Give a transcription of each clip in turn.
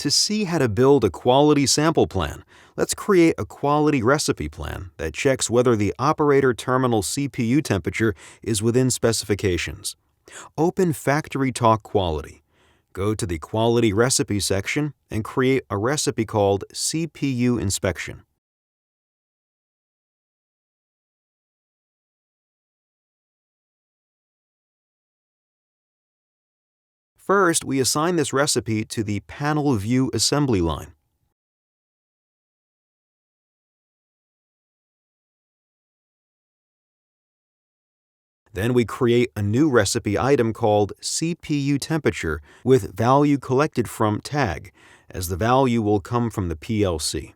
To see how to build a quality sample plan, let's create a quality recipe plan that checks whether the operator terminal CPU temperature is within specifications. Open FactoryTalk Quality. Go to the Quality Recipe section and create a recipe called CPU Inspection. First, we assign this recipe to the Panel View assembly line. Then we create a new recipe item called CPU Temperature with value collected from tag, as the value will come from the PLC.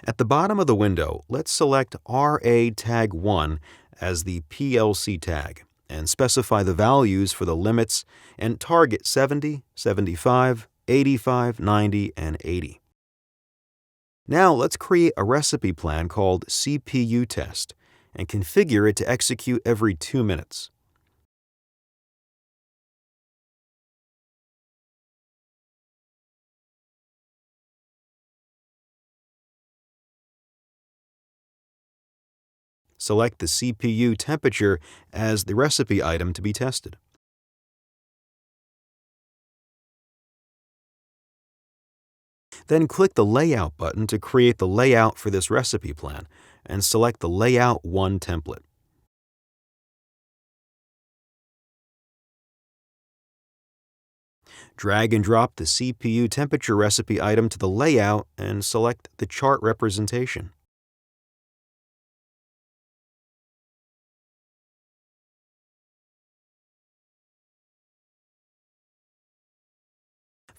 At the bottom of the window, let's select RA Tag 1 as the PLC tag and specify the values for the limits and target 70, 75, 85, 90, and 80. Now let's create a recipe plan called CPU Test and configure it to execute every 2 minutes. Select the CPU temperature as the recipe item to be tested. Then click the Layout button to create the layout for this recipe plan and select the Layout 1 template. Drag and drop the CPU temperature recipe item to the layout and select the chart representation.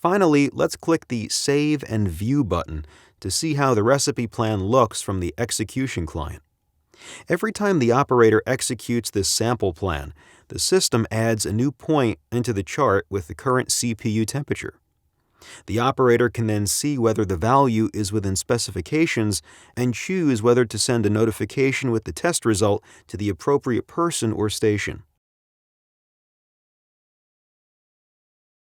Finally, let's click the Save and View button to see how the recipe plan looks from the execution client. Every time the operator executes this sample plan, the system adds a new point into the chart with the current CPU temperature. The operator can then see whether the value is within specifications and choose whether to send a notification with the test result to the appropriate person or station.